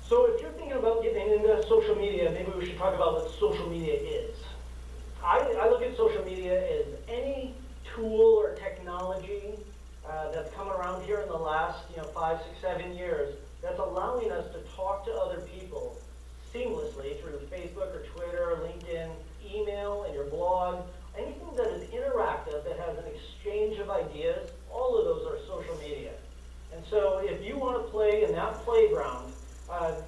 So if you're thinking about getting into social media, maybe we should talk about what social media is. I look at social media as any tool or technology that's come around here in the last 5, 6, 7 years that's allowing us to talk to other people seamlessly through Facebook or Twitter, or LinkedIn, email, and your blog. Anything that is interactive, that has an exchange of ideas, all of those are social media. And so if you want to play in that playground,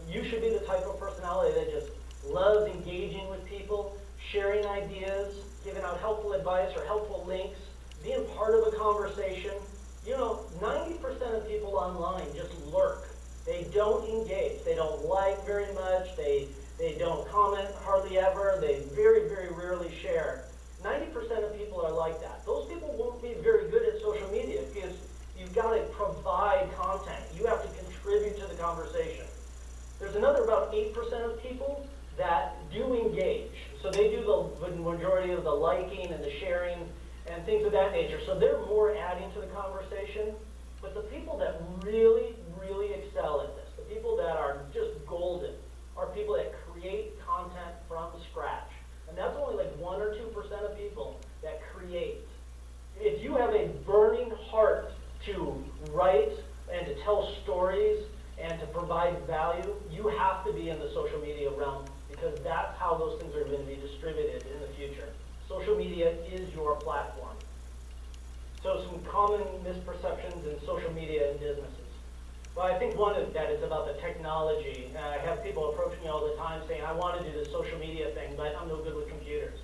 you should be the type of personality that just loves engaging with people, sharing ideas, giving out helpful advice or helpful links, being part of a conversation. 90% of people online just lurk. They don't engage. They don't like very much. They don't comment hardly ever. They very, very rarely share. 90% of people are like that. Those people won't be very good at social media because you've got to provide content. You have to contribute to the conversation. There's another about 8% of people that do engage. So they do the majority of the liking and the sharing and things of that nature. So they're more adding to the conversation. But the people that really, really excel at this, the people that are just golden, are people that create content from scratch. And that's only like 1 or 2% of people that create. If you have a burning heart to write and to tell stories and to provide value, you have to be in the social media realm because that's how those things are going to be distributed in the future. Social media is your platform. So some common misperceptions in social media and businesses. Well, I think one of that is about the technology. I have people approach me all the time saying, I want to do this social media thing, but I'm no good with computers.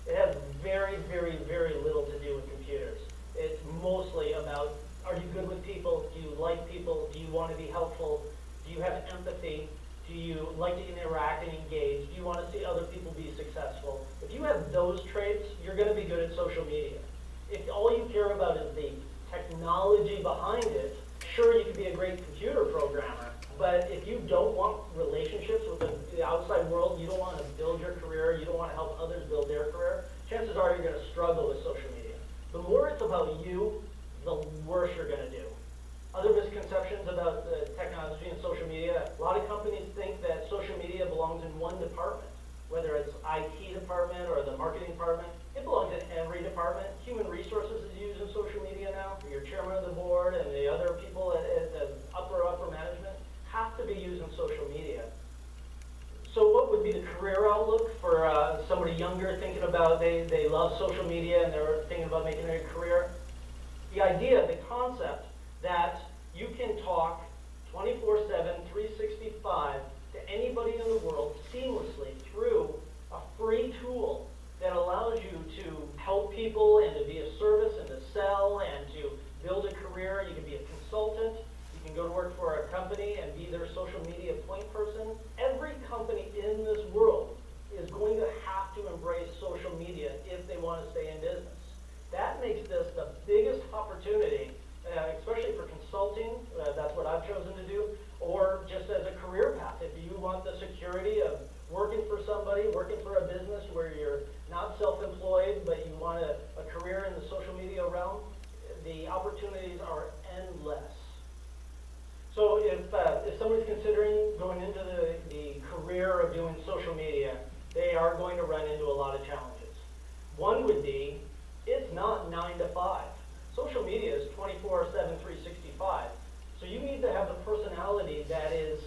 It has very, very, very little to do with computers. It's mostly about, are you good with people? Do you like people? Do you want to be helpful? Do you have empathy? Do you like to interact and engage? Do you want to see other people be successful? If you have those traits, you're going to be good at social media. If all you care about is the technology behind it, sure, you can be a great computer programmer, but if you don't want relationships with the outside world, you don't want to build your career, you don't want to help others build their career, chances are you're going to struggle with social media. The more it's about you, the worse you're going to do. Other misconceptions about the technology and social media, a lot of companies think that social media belongs in one department, whether it's IT department or the marketing department. It belongs in every department. Human resources is used in social media now. Your chairman of the board and the other people at the upper management have to be using social media. So what would be the career outlook for somebody younger thinking about they love social media and they're thinking about making it a career? The idea, the concept that you can talk 24/7, 365 to anybody in the world seamlessly through a free tool that allows you to help people and to be of service and to sell and to build a career. You can be a consultant. You can go to work for a company and be their social media point person. Every company in this world is going to have to embrace social media if they want to stay in business. That makes this the biggest opportunity, especially for consulting. That's what I've chosen to do, or just as a career path. If you want the security of working for somebody, working for a business where you're not self-employed, but you want a career in the social media realm, the opportunities are endless. So if somebody's considering going into the career of doing social media, they are going to run into a lot of challenges. One would be, it's not 9 to 5. Social media is 24/7, 365. So you need to have the personality that is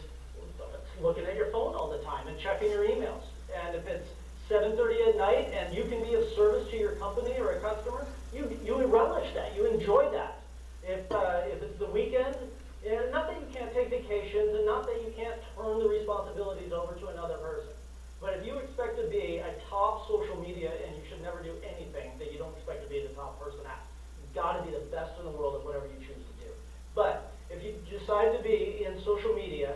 looking at your phone all the time and checking your emails. And if it's 7:30 at night and you can be of service to your company or a customer, you relish that. You enjoy that. If it's the weekend, not that you can't take vacations and not that you can't turn the responsibilities over to another person. But if you expect to be a top social media, and you should never do anything that you don't expect to be the top person at, you've got to be the best in the world at whatever you choose to do. But if you decide to be in social media,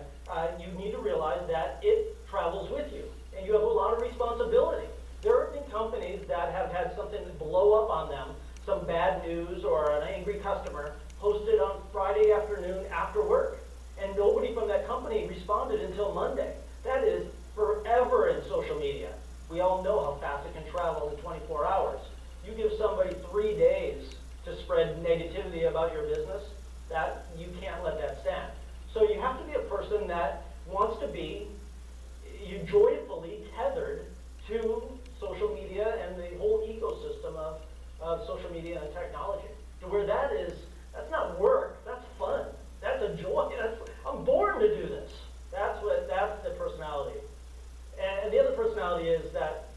you need to realize that it travels with you, and you have a lot of responsibility. There have been companies that have had something blow up on them, some bad news or an angry customer, posted on Friday afternoon after work, and nobody from that company responded until Monday. That is forever in social media. We all know how fast it can travel in 24 hours. You give somebody 3 days to spread negativity about your business, that you can't let that stand. So you have to be a person that wants to be you joyfully tethered to social media and the whole ecosystem of social media and technology. To where that's not work, that's fun. That's a joy. I'm born to do this. That's the personality. And the other personality is that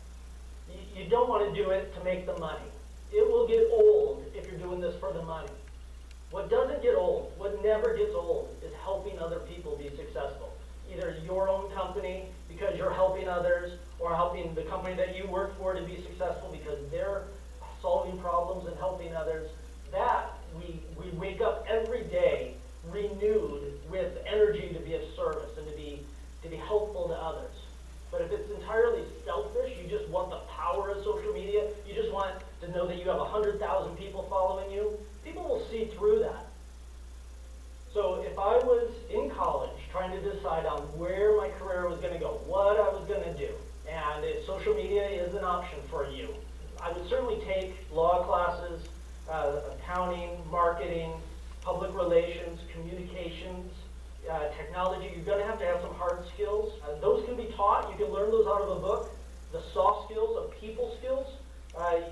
you don't want to do it to make the money. It will get old if you're doing this for the money. What doesn't get old, what never gets old, is helping other people be successful. Either your own company, because you're helping others, or helping the company that you work for to be successful because they're solving problems and helping others. That we wake up every day renewed with energy to be of service and to be helpful to others. But if it's entirely selfish, you just want the power of social media, you just want to know that you have 100,000 people following you, people will see through that. So if I was in college trying to decide on where my career was going to go, what I was going to do, and if social media is an option for you, I would certainly take law classes, accounting, marketing, public relations, communications, technology. You're going to have some hard skills. Those can be taught. You can learn those out of a book. The soft skills of people skills,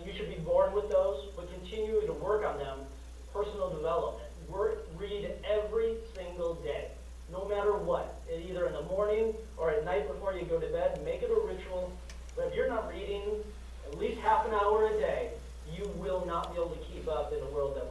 you should be born with those, but continue to work on them. Personal development. Read every single day, no matter what. Either in the morning or at night before you go to bed. Make it a ritual. But if you're not reading at least half an hour a day, you will not be able to keep up in the world that